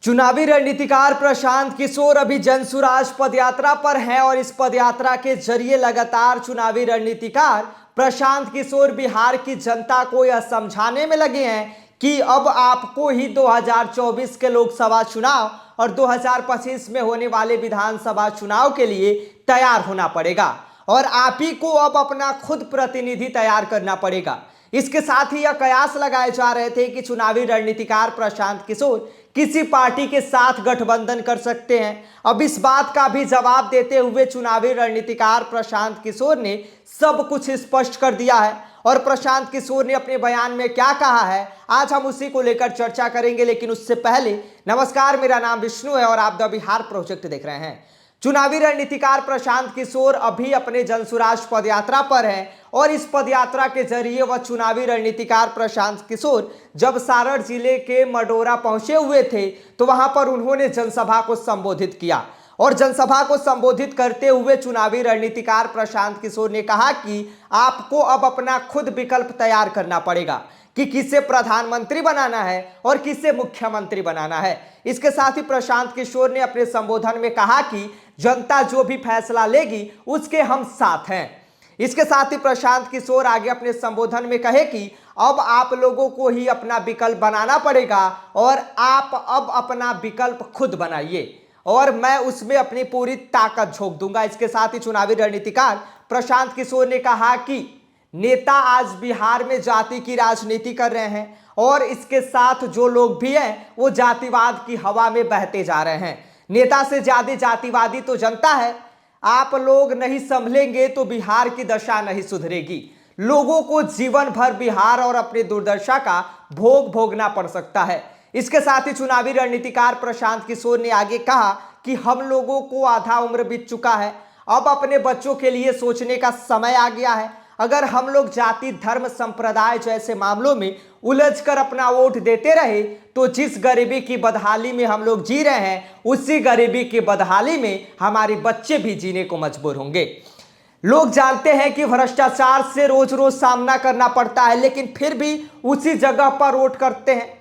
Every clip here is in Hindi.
चुनावी रणनीतिकार प्रशांत किशोर अभी जनसुराज पदयात्रा पर हैं और इस पदयात्रा के जरिए लगातार चुनावी रणनीतिकार प्रशांत किशोर बिहार की जनता को यह समझाने में लगे हैं कि अब आपको ही 2024 के लोकसभा चुनाव और 2025 में होने वाले विधानसभा चुनाव के लिए तैयार होना पड़ेगा और आप ही को अब अपना खुद प्रतिनिधि तैयार करना पड़ेगा। इसके साथ ही यह कयास लगाए जा रहे थे कि चुनावी रणनीतिकार प्रशांत किशोर किसी पार्टी के साथ गठबंधन कर सकते हैं। अब इस बात का भी जवाब देते हुए चुनावी रणनीतिकार प्रशांत किशोर ने सब कुछ स्पष्ट कर दिया है और प्रशांत किशोर ने अपने बयान में क्या कहा है आज हम उसी को लेकर चर्चा करेंगे। लेकिन उससे पहले नमस्कार, मेरा नाम विष्णु है और आप द बिहार प्रोजेक्ट देख रहे हैं। चुनावी रणनीतिकार प्रशांत किशोर अभी अपने जनसुराज पदयात्रा पर हैं और इस पदयात्रा के जरिए वह चुनावी रणनीतिकार प्रशांत किशोर जब सारण जिले के मडोरा पहुंचे हुए थे तो वहां पर उन्होंने जनसभा को संबोधित किया और जनसभा को संबोधित करते हुए चुनावी रणनीतिकार प्रशांत किशोर ने कहा कि आपको अब अपना खुद विकल्प तैयार करना पड़ेगा कि किसे प्रधानमंत्री बनाना है और किसे मुख्यमंत्री बनाना है। इसके साथ ही प्रशांत किशोर ने अपने संबोधन में कहा कि जनता जो भी फैसला लेगी उसके हम साथ हैं। इसके साथ ही प्रशांत किशोर आगे अपने संबोधन में कहे कि अब आप लोगों को ही अपना विकल्प बनाना पड़ेगा और आप अब अपना विकल्प खुद बनाइए और मैं उसमें अपनी पूरी ताकत झोंक दूंगा। इसके साथ ही चुनावी रणनीतिकार प्रशांत किशोर ने कहा कि नेता आज बिहार में जाति की राजनीति कर रहे हैं और इसके साथ जो लोग भी हैं वो जातिवाद की हवा में बहते जा रहे हैं। नेता से ज्यादा जातिवादी तो जनता है। आप लोग नहीं संभलेंगे तो बिहार की दशा नहीं सुधरेगी। लोगों को जीवन भर बिहार और अपनी दुर्दशा का भोग भोगना पड़ सकता है। इसके साथ ही चुनावी रणनीतिकार प्रशांत किशोर ने आगे कहा कि हम लोगों को आधा उम्र बीत चुका है, अब अपने बच्चों के लिए सोचने का समय आ गया है। अगर हम लोग जाति धर्म संप्रदाय जैसे मामलों में उलझकर अपना वोट देते रहे तो जिस गरीबी की बदहाली में हम लोग जी रहे हैं उसी गरीबी की बदहाली में हमारे बच्चे भी जीने को मजबूर होंगे। लोग जानते हैं कि भ्रष्टाचार से रोज रोज सामना करना पड़ता है लेकिन फिर भी उसी जगह पर वोट करते हैं।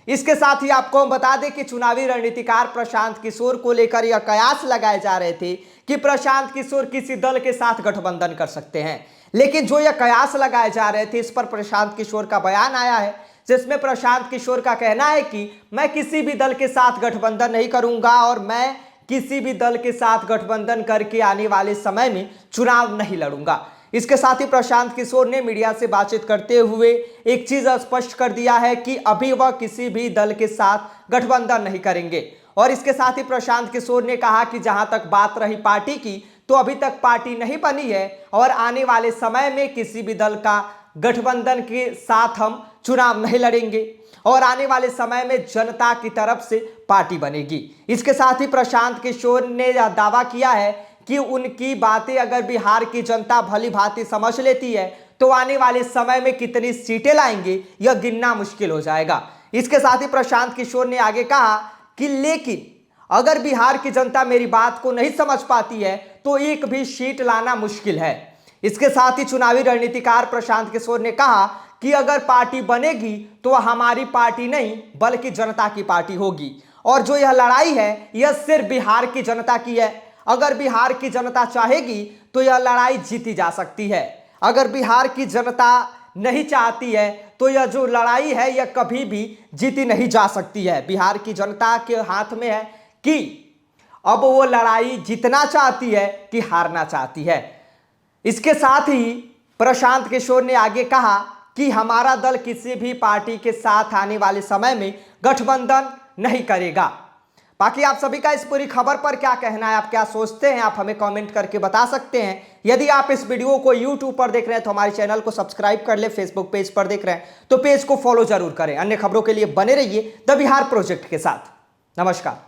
इसके साथ ही आपको हम बता दें कि चुनावी रणनीतिकार प्रशांत किशोर को लेकर यह कयास लगाए जा रहे थे कि प्रशांत किशोर किसी दल के साथ गठबंधन कर सकते हैं। लेकिन जो यह कयास लगाए जा रहे थे इस पर प्रशांत किशोर का बयान आया है जिसमें प्रशांत किशोर का कहना है कि मैं किसी भी दल के साथ गठबंधन नहीं करूंगा और मैं किसी भी दल के साथ गठबंधन करके आने वाले समय में चुनाव नहीं लड़ूंगा। इसके साथ ही प्रशांत किशोर ने मीडिया से बातचीत करते हुए एक चीज स्पष्ट कर दिया है कि अभी वह किसी भी दल के साथ गठबंधन नहीं करेंगे। और इसके साथ ही प्रशांत किशोर ने कहा कि जहां तक बात रही पार्टी की तो अभी तक पार्टी नहीं बनी है और आने वाले समय में किसी भी दल का गठबंधन के साथ हम चुनाव नहीं लड़ेंगे और आने वाले समय में जनता की तरफ से पार्टी बनेगी। इसके साथ ही प्रशांत किशोर ने यह दावा किया है कि उनकी बातें अगर बिहार की जनता भली भांति समझ लेती है तो आने वाले समय में कितनी सीटें लाएंगे यह गिनना मुश्किल हो जाएगा। इसके साथ ही प्रशांत किशोर ने आगे कहा कि लेकिन अगर बिहार की जनता मेरी बात को नहीं समझ पाती है तो एक भी सीट लाना मुश्किल है। इसके साथ ही चुनावी रणनीतिकार प्रशांत किशोर ने कहा कि अगर पार्टी बनेगी तो हमारी पार्टी नहीं बल्कि जनता की पार्टी होगी और जो यह लड़ाई है यह सिर्फ बिहार की जनता की है। अगर बिहार की जनता चाहेगी तो यह लड़ाई जीती जा सकती है। अगर बिहार की जनता नहीं चाहती है तो यह जो लड़ाई है यह कभी भी जीती नहीं जा सकती है। बिहार की जनता के हाथ में है कि अब वो लड़ाई जीतना चाहती है कि हारना चाहती है। इसके साथ ही प्रशांत किशोर ने आगे कहा कि हमारा दल किसी भी पार्टी के साथ आने वाले समय में गठबंधन नहीं करेगा। बाकी आप सभी का इस पूरी खबर पर क्या कहना है, आप क्या सोचते हैं, आप हमें कमेंट करके बता सकते हैं। यदि आप इस वीडियो को YouTube पर देख रहे हैं तो हमारे चैनल को सब्सक्राइब कर ले, फेसबुक पेज पर देख रहे हैं तो पेज को फॉलो जरूर करें। अन्य खबरों के लिए बने रहिए द बिहार प्रोजेक्ट के साथ। नमस्कार।